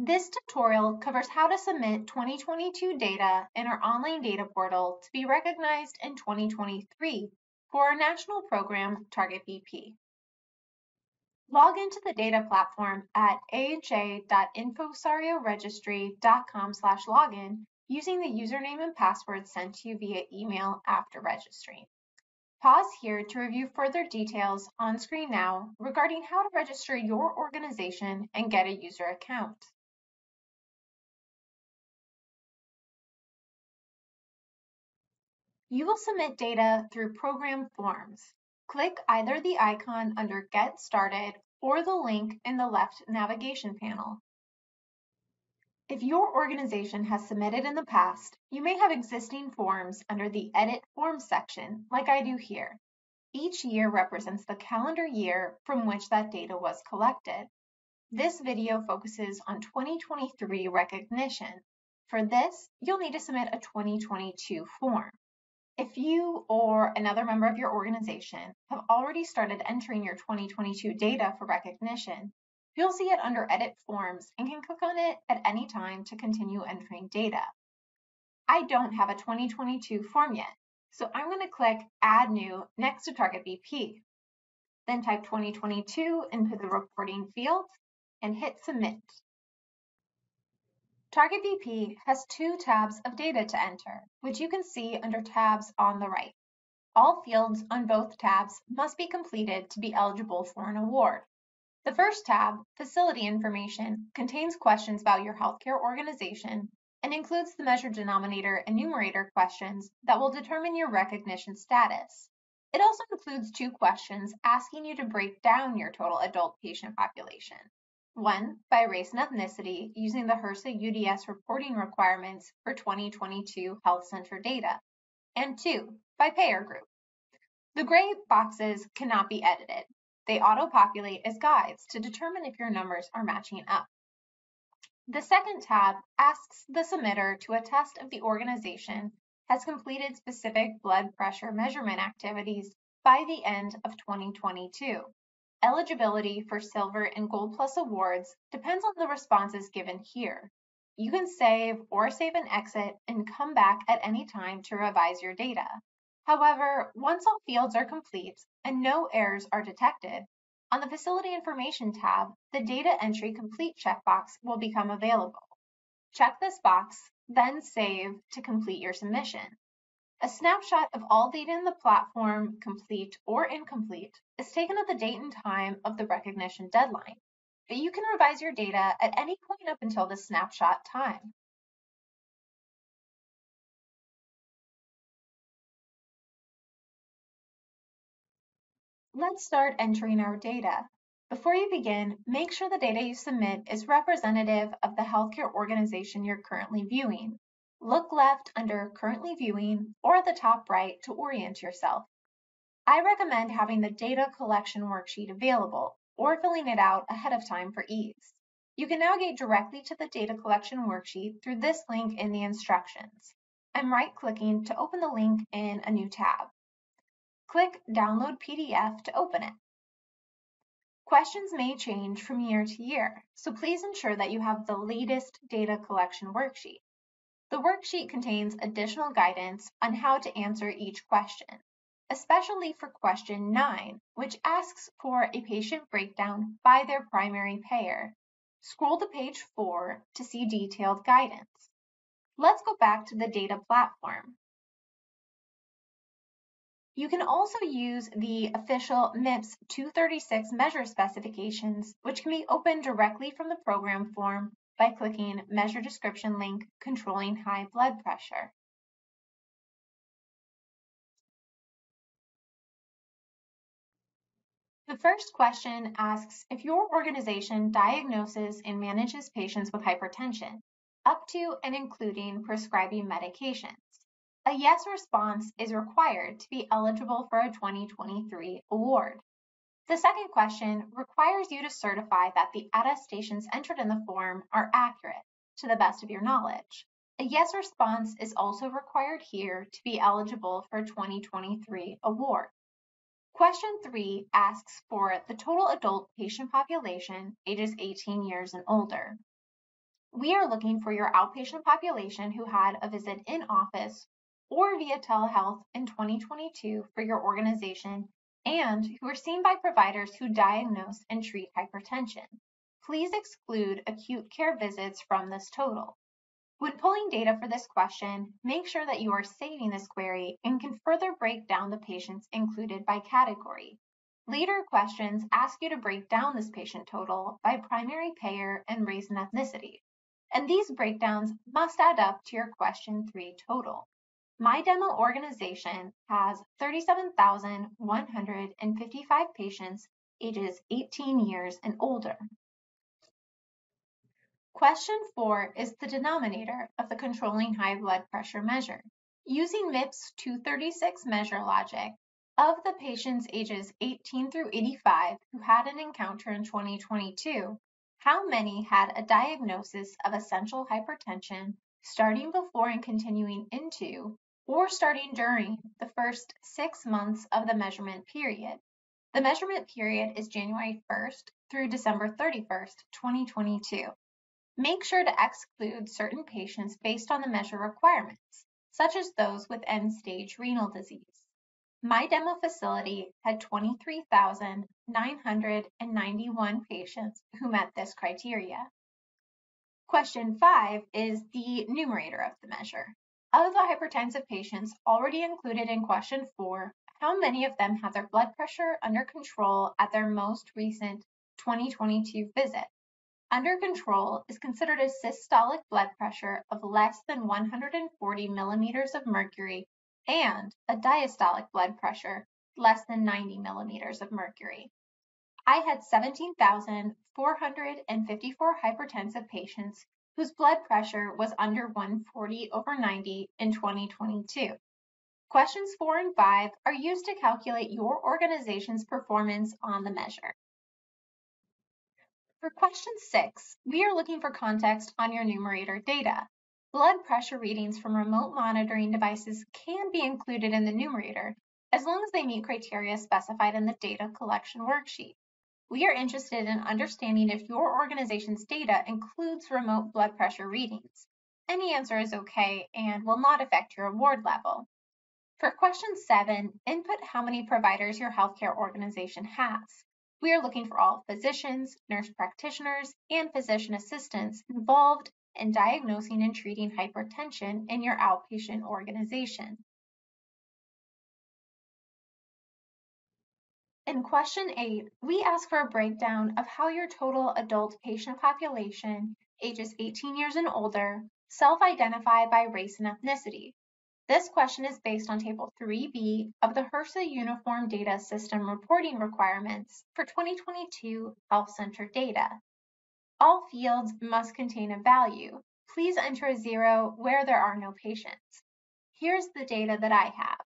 This tutorial covers how to submit 2022 data in our online data portal to be recognized in 2023 for our national program, Target BP. Log into the data platform at aha.infosarioregistry.com/login using the username and password sent to you via email after registering. Pause here to review further details on screen now regarding how to register your organization and get a user account. You will submit data through program forms. Click either the icon under Get Started or the link in the left navigation panel. If your organization has submitted in the past, you may have existing forms under the Edit Forms section, like I do here. Each year represents the calendar year from which that data was collected. This video focuses on 2023 recognition. For this, you'll need to submit a 2022 form. If you or another member of your organization have already started entering your 2022 data for recognition, you'll see it under Edit Forms and can click on it at any time to continue entering data. I don't have a 2022 form yet, so I'm going to click Add New next to Target BP. Then type 2022 into the reporting field and hit Submit. Target BP has two tabs of data to enter, which you can see under tabs on the right. All fields on both tabs must be completed to be eligible for an award. The first tab, Facility Information, contains questions about your healthcare organization and includes the measure denominator and numerator questions that will determine your recognition status. It also includes two questions asking you to break down your total adult patient population. One, by race and ethnicity, using the HRSA UDS reporting requirements for 2022 Health Center data. And two, by payer group. The gray boxes cannot be edited. They auto-populate as guides to determine if your numbers are matching up. The second tab asks the submitter to attest if the organization has completed specific blood pressure measurement activities by the end of 2022. Eligibility for Silver and Gold Plus awards depends on the responses given here. You can save and exit and come back at any time to revise your data. However, once all fields are complete and no errors are detected, on the Facility Information tab, the Data Entry Complete checkbox will become available. Check this box, then save to complete your submission. A snapshot of all data in the platform, complete or incomplete, is taken at the date and time of the recognition deadline, but you can revise your data at any point up until the snapshot time. Let's start entering our data. Before you begin, make sure the data you submit is representative of the healthcare organization you're currently viewing. Look left under Currently Viewing or at the top right to orient yourself. I recommend having the data collection worksheet available or filling it out ahead of time for ease. You can navigate directly to the data collection worksheet through this link in the instructions. I'm right-clicking to open the link in a new tab. Click Download PDF to open it. Questions may change from year to year, so please ensure that you have the latest data collection worksheet. The worksheet contains additional guidance on how to answer each question, especially for question 9, which asks for a patient breakdown by their primary payer. Scroll to page 4 to see detailed guidance. Let's go back to the data platform. You can also use the official MIPS 236 measure specifications, which can be opened directly from the program form by clicking Measure Description link, Controlling High Blood Pressure. The first question asks if your organization diagnoses and manages patients with hypertension, up to and including prescribing medications. A yes response is required to be eligible for a 2023 award. The second question requires you to certify that the attestations entered in the form are accurate to the best of your knowledge. A yes response is also required here to be eligible for a 2023 award. Question 3 asks for the total adult patient population, ages 18 years and older. We are looking for your outpatient population who had a visit in office or via telehealth in 2022 for your organization and who were seen by providers who diagnose and treat hypertension. Please exclude acute care visits from this total. When pulling data for this question, make sure that you are saving this query and can further break down the patients included by category. Later questions ask you to break down this patient total by primary payer and race and ethnicity, and these breakdowns must add up to your question 3 total. My demo organization has 37,155 patients ages 18 years and older. Question 4 is the denominator of the controlling high blood pressure measure. Using MIPS 236 measure logic, of the patients ages 18 through 85 who had an encounter in 2022, how many had a diagnosis of essential hypertension starting before and continuing into, or starting during the first 6 months of the measurement period? The measurement period is January 1st through December 31st, 2022. Make sure to exclude certain patients based on the measure requirements, such as those with end-stage renal disease. My demo facility had 23,991 patients who met this criteria. Question 5 is the numerator of the measure. Of the hypertensive patients already included in question 4, how many of them had their blood pressure under control at their most recent 2022 visit? Under control is considered a systolic blood pressure of less than 140 millimeters of mercury and a diastolic blood pressure less than 90 millimeters of mercury. I had 17,454 hypertensive patients whose blood pressure was under 140/90 in 2022. Questions 4 and 5 are used to calculate your organization's performance on the measure. For question 6, we are looking for context on your numerator data. Blood pressure readings from remote monitoring devices can be included in the numerator as long as they meet criteria specified in the data collection worksheet. We are interested in understanding if your organization's data includes remote blood pressure readings. Any answer is okay and will not affect your award level. For question 7, input how many providers your healthcare organization has. We are looking for all physicians, nurse practitioners, and physician assistants involved in diagnosing and treating hypertension in your outpatient organization. In question 8, we ask for a breakdown of how your total adult patient population, ages 18 years and older, self-identify by race and ethnicity. This question is based on Table 3B of the HRSA Uniform Data System Reporting Requirements for 2022 Health Center data. All fields must contain a value. Please enter a 0 where there are no patients. Here's the data that I have.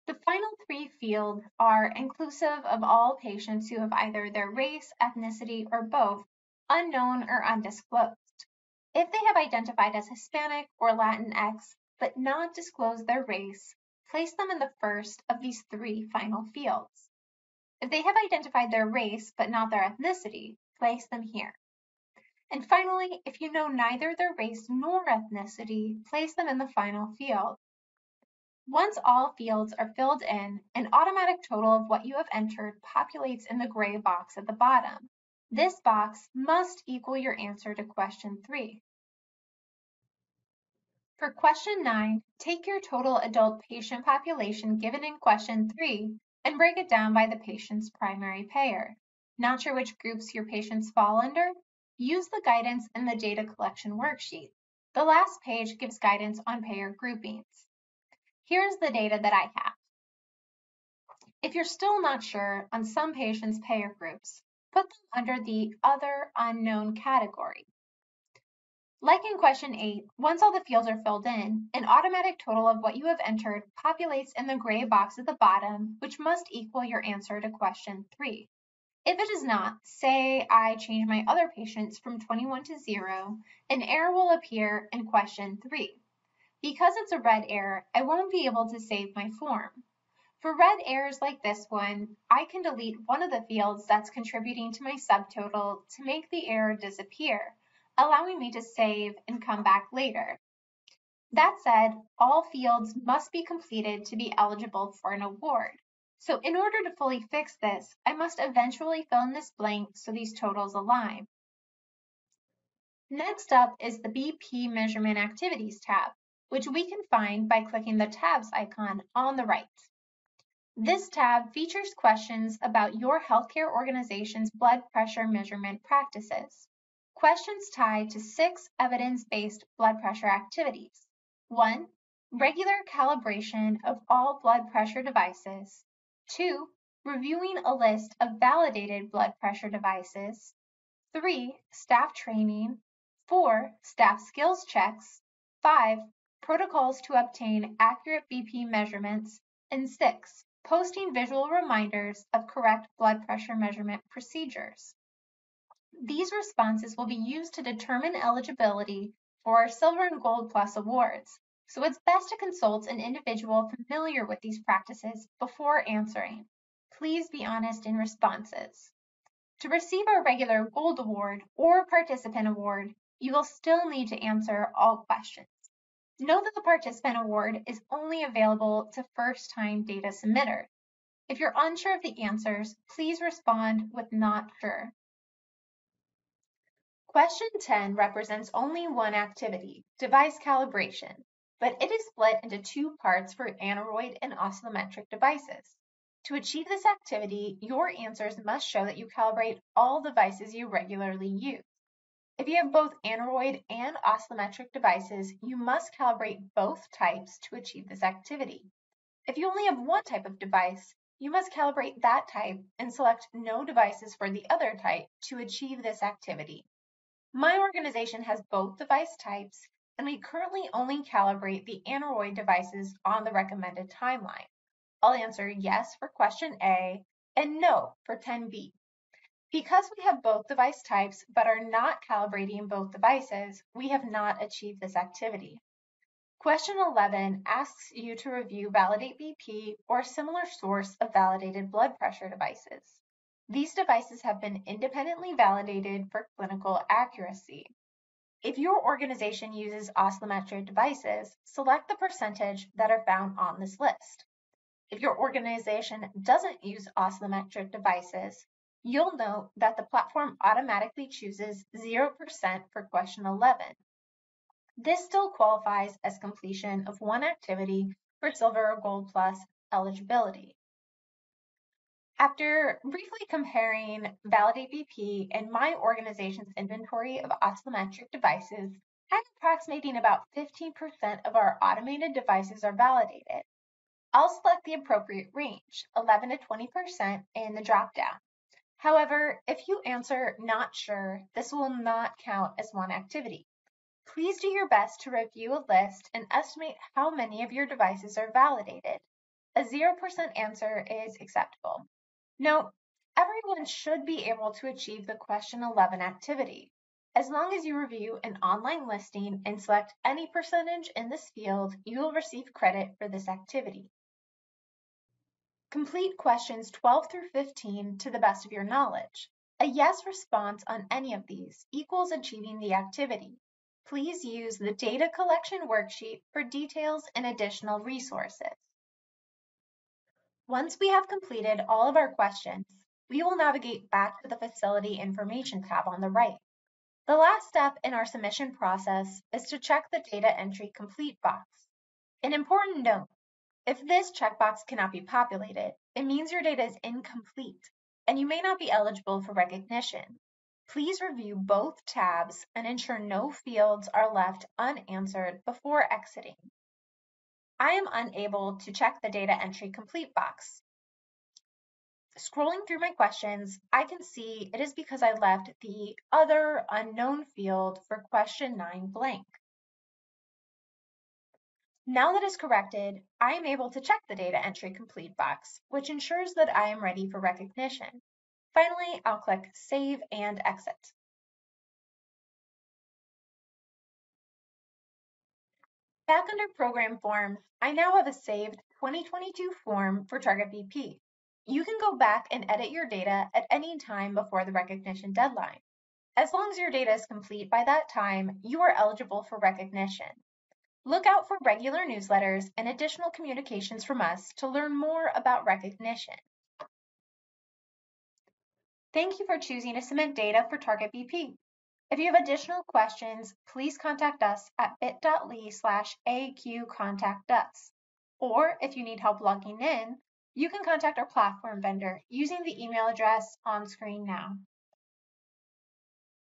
The final 3 fields are inclusive of all patients who have either their race, ethnicity, or both unknown or undisclosed. If they have identified as Hispanic or Latinx, but not disclosed their race, place them in the first of these 3 final fields. If they have identified their race, but not their ethnicity, place them here. And finally, if you know neither their race nor ethnicity, place them in the final field. Once all fields are filled in, an automatic total of what you have entered populates in the gray box at the bottom. This box must equal your answer to question 3. For question 9, take your total adult patient population given in question 3 and break it down by the patient's primary payer. Not sure which groups your patients fall under? Use the guidance in the data collection worksheet. The last page gives guidance on payer groupings. Here's the data that I have. If you're still not sure on some patients' payer groups, put them under the Other Unknown category. Like in question 8, once all the fields are filled in, an automatic total of what you have entered populates in the gray box at the bottom, which must equal your answer to question 3. If it does not, say I change my other patients from 21 to 0, an error will appear in question 3. Because it's a red error, I won't be able to save my form. For red errors like this one, I can delete one of the fields that's contributing to my subtotal to make the error disappear, allowing me to save and come back later. That said, all fields must be completed to be eligible for an award. So in order to fully fix this, I must eventually fill in this blank so these totals align. Next up is the BP Measurement Activities tab, which we can find by clicking the tabs icon on the right. This tab features questions about your healthcare organization's blood pressure measurement practices. Questions tied to 6 evidence-based blood pressure activities. 1. Regular calibration of all blood pressure devices. 2. Reviewing a list of validated blood pressure devices. 3. Staff training. 4. Staff skills checks. 5. Protocols to obtain accurate BP measurements. And 6. Posting visual reminders of correct blood pressure measurement procedures. These responses will be used to determine eligibility for our Silver and Gold Plus awards, so it's best to consult an individual familiar with these practices before answering. Please be honest in responses. To receive our regular Gold Award or Participant Award, you will still need to answer all questions. Note that the Participant Award is only available to first-time data submitters. If you're unsure of the answers, please respond with "not sure." Question 10 represents only one activity, device calibration, but it is split into 2 parts for aneroid and oscillometric devices. To achieve this activity, your answers must show that you calibrate all devices you regularly use. If you have both aneroid and oscillometric devices, you must calibrate both types to achieve this activity. If you only have one type of device, you must calibrate that type and select no devices for the other type to achieve this activity. My organization has both device types, and we currently only calibrate the aneroid devices on the recommended timeline. I'll answer yes for question A and no for 10B. Because we have both device types but are not calibrating both devices, we have not achieved this activity. Question 11 asks you to review Validate BP or a similar source of validated blood pressure devices. These devices have been independently validated for clinical accuracy. If your organization uses oscillometric devices, select the percentage that are found on this list. If your organization doesn't use oscillometric devices, you'll note that the platform automatically chooses 0% for question 11. This still qualifies as completion of one activity for Silver or Gold Plus eligibility. After briefly comparing Validate BP and my organization's inventory of oscillometric devices, I'm approximating about 15% of our automated devices are validated. I'll select the appropriate range, 11 to 20% in the dropdown. However, if you answer not sure, this will not count as one activity. Please do your best to review a list and estimate how many of your devices are validated. A 0% answer is acceptable. Note, everyone should be able to achieve the question 11 activity. As long as you review an online listing and select any percentage in this field, you will receive credit for this activity. Complete questions 12 through 15 to the best of your knowledge. A yes response on any of these equals achieving the activity. Please use the data collection worksheet for details and additional resources. Once we have completed all of our questions, we will navigate back to the Facility Information tab on the right. The last step in our submission process is to check the Data Entry Complete box. An important note, if this checkbox cannot be populated, it means your data is incomplete and you may not be eligible for recognition. Please review both tabs and ensure no fields are left unanswered before exiting. I am unable to check the Data Entry Complete box. Scrolling through my questions, I can see it is because I left the Other Unknown field for question 9 blank. Now that is corrected, I am able to check the Data Entry Complete box, which ensures that I am ready for recognition. Finally, I'll click Save and Exit. Back under Program Forms, I now have a saved 2022 form for Target BP. You can go back and edit your data at any time before the recognition deadline. As long as your data is complete by that time, you are eligible for recognition. Look out for regular newsletters and additional communications from us to learn more about recognition. Thank you for choosing to submit data for Target BP. If you have additional questions, please contact us at bit.ly/aqcontactus. Or if you need help logging in, you can contact our platform vendor using the email address on screen now.